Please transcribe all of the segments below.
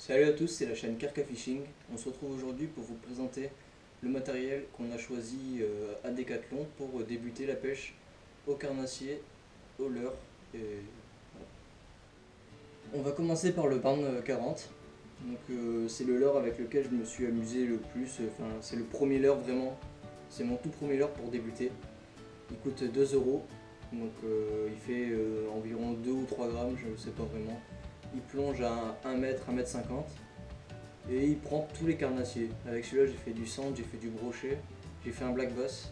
Salut à tous, c'est la chaîne Carca Fishing. On se retrouve aujourd'hui pour vous présenter le matériel qu'on a choisi à Decathlon pour débuter la pêche au carnassier, au leurre. Et voilà. On va commencer par le Barn 40. Donc c'est le leurre avec lequel je me suis amusé le plus. Enfin, c'est le premier leurre vraiment. C'est mon tout premier leurre pour débuter. Il coûte 2 euros. Donc il fait environ 2 ou 3 grammes, je ne sais pas vraiment. Il plonge à 1 mètre, 1 mètre 50 et il prend tous les carnassiers. Avec celui-là j'ai fait du sand, j'ai fait du brochet, j'ai fait un black bass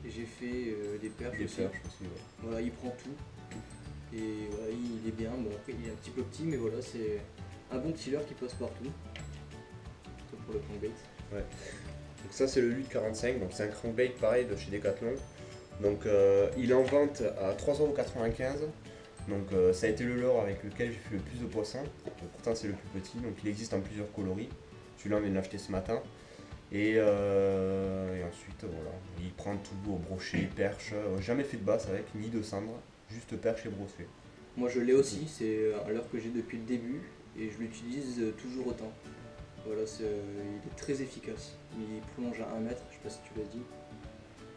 et j'ai fait des perches Des aussi. perches aussi, ouais. Voilà, il prend tout et voilà, il est bien. Bon, après il est un petit peu petit mais voilà, c'est un bon petit leurre qui passe partout. C'est pour le crankbait. Ouais. Donc ça c'est le LUT 45, donc c'est un crankbait pareil de chez Decathlon. Donc il est en vente à 3,95 €. Donc ça a été le leurre avec lequel j'ai fait le plus de poissons. Pourtant c'est le plus petit, donc il existe en plusieurs coloris. Celui-là on vient de l'acheter ce matin. Et ensuite voilà, il prend tout au brochet, perche, jamais fait de basse avec, ni de cendre, juste perche et brochet. Moi je l'ai aussi, c'est un leurre que j'ai depuis le début et je l'utilise toujours autant. Voilà, il est très efficace. Il plonge à 1 mètre, je sais pas si tu l'as dit.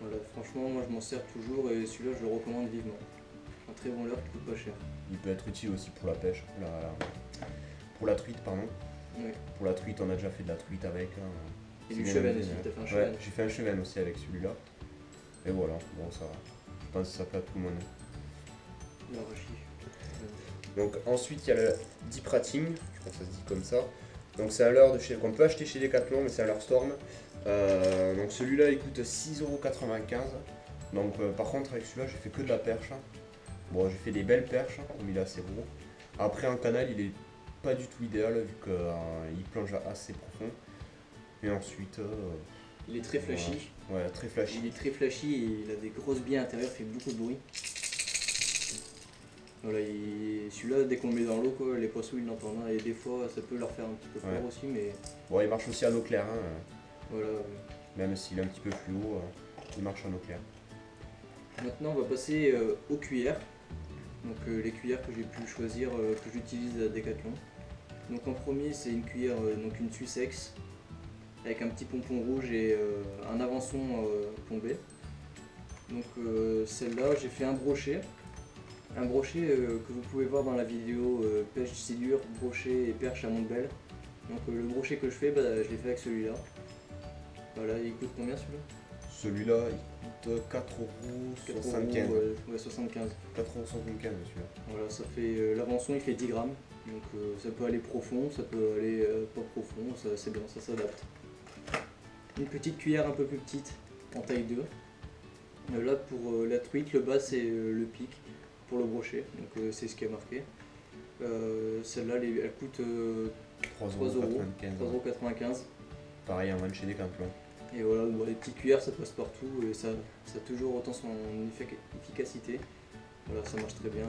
Voilà, franchement, moi je m'en sers toujours et celui-là je le recommande vivement. Un très bon leurre qui coûte pas cher. Il peut être utile aussi pour la pêche, pour la truite pardon. Ouais. Pour la truite on a déjà fait de la truite avec. Et C'est du bien cheven amusé, aussi, hein. t'as fait un Ouais, cheven. j'ai fait un cheven aussi avec celui-là. Et voilà, bon ça, je pense que ça plaît à tout le monde. Le rachis. Donc ensuite il y a le Deep Rating, je crois que ça se dit comme ça. Donc c'est un leurre qu'on peut acheter chez Decathlon, mais c'est un leurre Storm. Donc celui-là il coûte 6,95 €. Donc par contre avec celui-là j'ai fait que de la perche. Bon j'ai fait des belles perches, comme il est assez gros. Après en canal il est pas du tout idéal vu qu'il plonge assez profond. Et ensuite... Il est très flashy. Ouais, très flashy. Il est très flashy et il a des grosses billes à l'intérieur, il fait beaucoup de bruit. Voilà, celui-là, dès qu'on le met dans l'eau, les poissons ils l'entendent. Et des fois, ça peut leur faire un petit peu peur aussi, mais Bon, il marche aussi à l'eau claire, hein. voilà. Même s'il est un petit peu fluo, il marche en eau claire. Maintenant, on va passer aux cuillères. Donc, les cuillères que j'ai pu choisir, que j'utilise à Decathlon. Donc, en premier, c'est une cuillère, donc une Sussex, avec un petit pompon rouge et un avançon plombé. Donc, celle-là, j'ai fait un brochet. Un brochet que vous pouvez voir dans la vidéo pêche silure, brochet et perche à Montbel. Donc le brochet que je fais, je l'ai fait avec celui-là. Voilà, il coûte combien celui-là? Celui-là, il coûte 4,75 €. Ouais, 75. 4,75 € celui-là. Voilà, ça fait l'avançon il fait 10 grammes. Donc ça peut aller profond, ça peut aller pas profond, c'est bien, ça s'adapte. Une petite cuillère un peu plus petite, en taille 2. Là pour la truite, le bas c'est le pic pour le brochet, donc c'est ce qui a marqué. Celle-là, elle coûte 3,95 €. Pareil en vente chez Decathlon. Et voilà, bon, les petites cuillères ça passe partout et ça a toujours autant son efficacité. Voilà, ça marche très bien.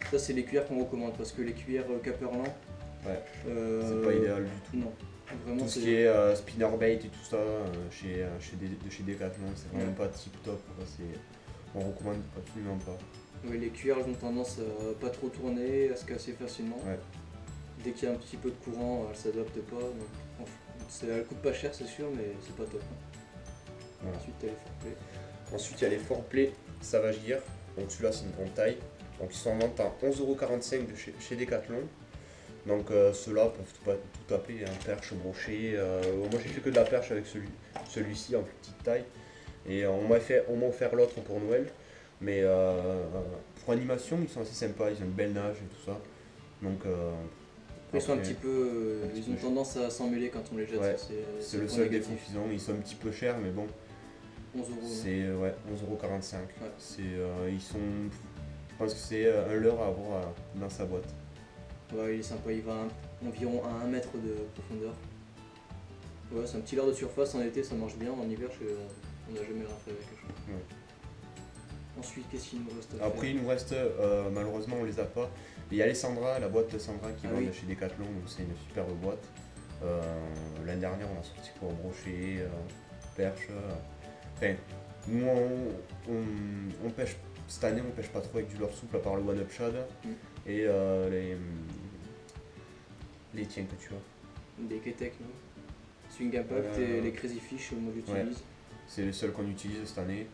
Ça c'est les cuillères qu'on recommande parce que les cuillères Caperlan, Ouais, c'est pas idéal du tout. non, vraiment Tout ce qui est spinnerbait et tout ça chez Decathlon, c'est vraiment pas tip top. On recommande absolument pas. ouais, les cuillères elles ont tendance à pas trop tourner, à se casser facilement. Ouais. Dès qu'il y a un petit peu de courant, elles s'adaptent pas. Donc, elles coûtent pas cher c'est sûr, mais c'est pas top. Voilà. Ensuite t'as les foreplay. Ensuite il y a les foreplay Savage Gear. Donc celui-là c'est une grande taille. Donc ils sont en vente à 11,45 € chez Decathlon. Donc ceux-là peuvent tout taper, hein, perche, brochet. Moi j'ai fait que de la perche avec celui-ci en plus petite taille. Et on m'a offert l'autre pour Noël. Mais pour animation ils sont assez sympas, ils ont une belle nage et tout ça. Donc Ils sont un petit peu, ils ont tendance à s'en mêler quand on les jette. Ouais, c'est c'est le seul défaut qu'ils ont. Ils sont un petit peu chers mais bon. 11 €. C'est 11,45 €. Ouais. Ils sont. Je pense que c'est un leurre à avoir dans sa boîte. Ouais, il est sympa, il va environ à 1 mètre de profondeur. Ouais, c'est un petit leurre de surface, en été ça marche bien, en hiver on n'a jamais rien fait avec. Ouais. Ensuite, qu'est-ce qu'il nous reste à faire? Après, il nous reste, malheureusement, on les a pas. Mais il y a les Sandra, la boîte de Sandra qui vend chez Decathlon, donc c'est une superbe boîte. L'année dernière, on a sorti pour brochet, perche. Enfin, nous, on pêche. Cette année, on pêche pas trop avec du leurre souple à part le One Up Shad et les tiens que tu as. Des Ketek, non? Swing Impact et les Crazy Fish, moi j'utilise. Ouais. C'est les seuls qu'on utilise cette année.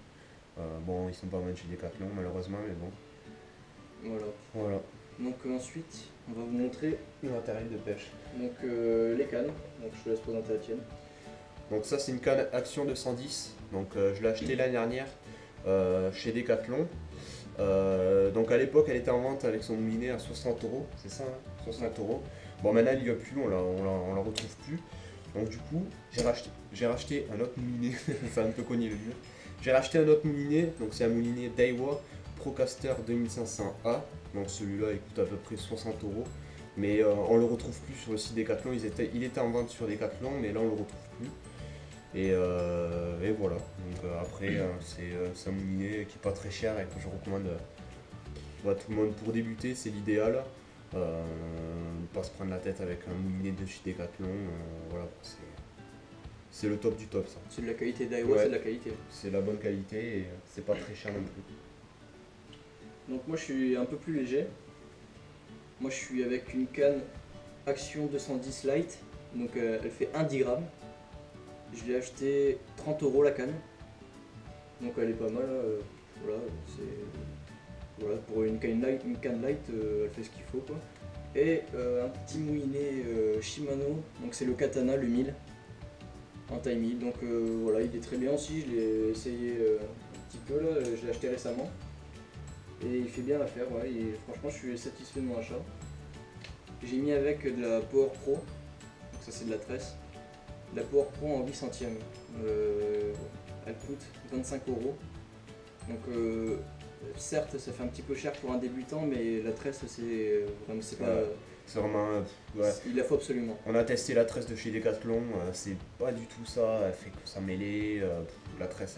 Bon, ils sont pas mal chez Decathlon malheureusement, mais bon. Voilà. Donc ensuite, on va vous montrer Le matériel de pêche. donc, les cannes. Donc je te laisse présenter la tienne. Donc ça c'est une canne Action 210. Donc je l'ai acheté l'année dernière chez Decathlon. Donc à l'époque elle était en vente avec son moulinet à 60 euros, c'est ça, hein, 60 euros. Bon maintenant il n'y a plus, on la retrouve plus. Donc du coup j'ai racheté un autre moulinet, ça a un peu cogné le mur. J'ai racheté un autre moulinet, donc c'est un moulinet Daiwa Procaster 2500A. Donc celui-là il coûte à peu près 60 euros. Mais on le retrouve plus sur le site Decathlon, il était en vente sur Decathlon mais là on le retrouve plus. Et voilà, donc après c'est un moulinet qui est pas très cher et que je recommande à tout le monde pour débuter, c'est l'idéal. Ne pas se prendre la tête avec un moulinet de chez Decathlon, voilà, c'est le top du top ça. C'est de la qualité Daiwa, Ouais. c'est de la qualité. C'est la bonne qualité et c'est pas très cher non plus. Donc moi je suis un peu plus léger. Moi je suis avec une canne Action 210 Light, donc elle fait 1 10 grammes. Je l'ai acheté 30 euros la canne, donc elle est pas mal. Voilà, pour une canne light, elle fait ce qu'il faut quoi. Et un petit moulinet Shimano, donc c'est le Katana, le 1000 en taille 1000. Donc voilà, il est très bien aussi. Je l'ai essayé un petit peu là, je l'ai acheté récemment et il fait bien l'affaire. Ouais, franchement, je suis satisfait de mon achat. J'ai mis avec de la Power Pro, donc ça c'est de la tresse. La Power Pro en 8 centièmes. Elle coûte 25 euros. Donc certes ça fait un petit peu cher pour un débutant, mais la tresse c'est vraiment C'est vraiment ouais. Il la faut absolument. On a testé la tresse de chez Decathlon, c'est pas du tout ça, elle fait que ça mêler, la tresse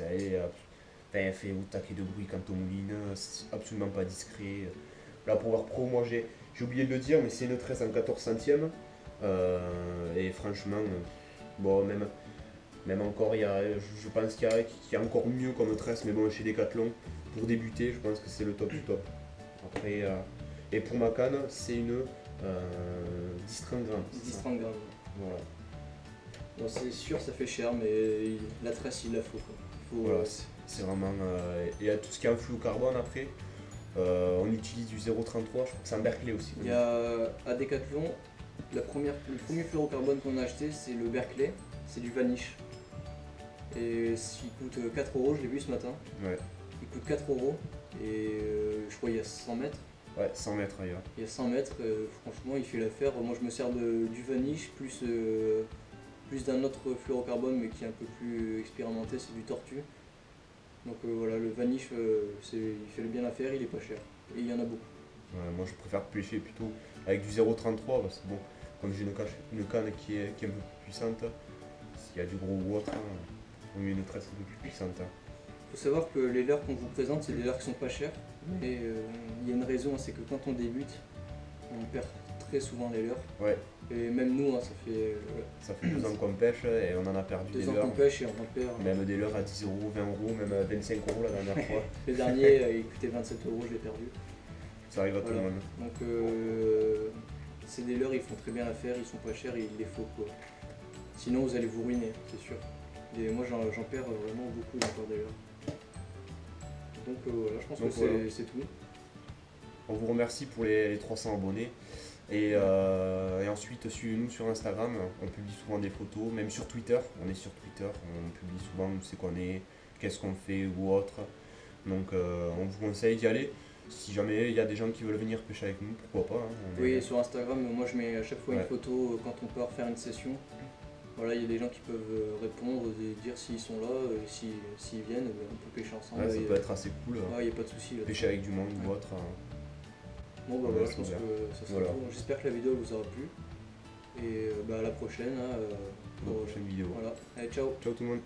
elle fait au taquet de bruit quand on mouline, c'est absolument pas discret. La Power Pro, moi j'ai oublié de le dire, mais c'est une tresse en 14 centièmes. Et franchement, bon, même encore, je pense qu'il y a encore mieux comme tresse, mais bon, chez Decathlon, pour débuter, je pense que c'est le top du top. Après, et pour ma canne, c'est une 10-30 grammes. 10-30 grammes. Voilà. Bon, c'est sûr, ça fait cher, mais la tresse, il la faut. Voilà, c'est vraiment. Il y a tout ce qui est en fluocarbone après. On utilise du 0,33, je crois que c'est un Berkeley aussi. Il y a à Decathlon, le premier fluorocarbone qu'on a acheté, c'est le Berkeley, c'est du Vanish. Et il coûte 4 euros, je l'ai vu ce matin. Ouais. Il coûte 4 euros et je crois qu'il y a 100 mètres. Ouais, 100 mètres ailleurs. Il y a 100 mètres, franchement il fait l'affaire. Moi je me sers du Vanish plus d'un autre fluorocarbone mais qui est un peu plus expérimenté, c'est du Tortue. Donc voilà, le Vanish il fait bien l'affaire, il est pas cher. Et il y en a beaucoup. Ouais, moi je préfère pêcher plutôt avec du 0,33 parce que bon, comme j'ai une canne qui est un peu plus puissante, s'il y a du gros ou autre, on met une tresse un peu plus puissante. Il faut savoir que les leurres qu'on vous présente, c'est des leurres qui sont pas chères. Mais il y a une raison, c'est que quand on débute, on perd très souvent les leurres. Ouais. Et même nous, ça fait 2 ans qu'on pêche et on en a perdu des 2 ans leurres. qu'on pêche et on en perd. Même des leurres à 10 euros, 20 euros, même à 25 euros la dernière fois. Le dernier, il coûtait 27 euros, je l'ai perdu. Ça arrive à tout le monde. Donc c'est des leurres, ils font très bien l'affaire, ils sont pas chers et il les faut quoi. Sinon vous allez vous ruiner, c'est sûr. Et moi j'en perds vraiment beaucoup encore des leurres. Donc voilà, je pense que c'est tout. On vous remercie pour les 300 abonnés. Et ensuite, suivez-nous sur Instagram. On publie souvent des photos, même sur Twitter. On est sur Twitter. On publie souvent où c'est qu'on est, qu'est-ce qu'on fait ou autre. Donc, on vous conseille d'y aller. Si jamais il y a des gens qui veulent venir pêcher avec nous, pourquoi pas. Oui, sur Instagram, moi je mets à chaque fois une photo quand on part faire une session. Voilà, il y a des gens qui peuvent répondre et dire s'ils sont là, s'ils viennent, on peut pêcher ensemble. Ça peut être assez cool. Il n'y a pas de souci. Pêcher avec du monde ou autre. Bon bah voilà, je pense que ça sera tout. J'espère que la vidéo vous aura plu. Et à la prochaine. Pour la prochaine vidéo. Voilà. Allez, ciao. Ciao tout le monde.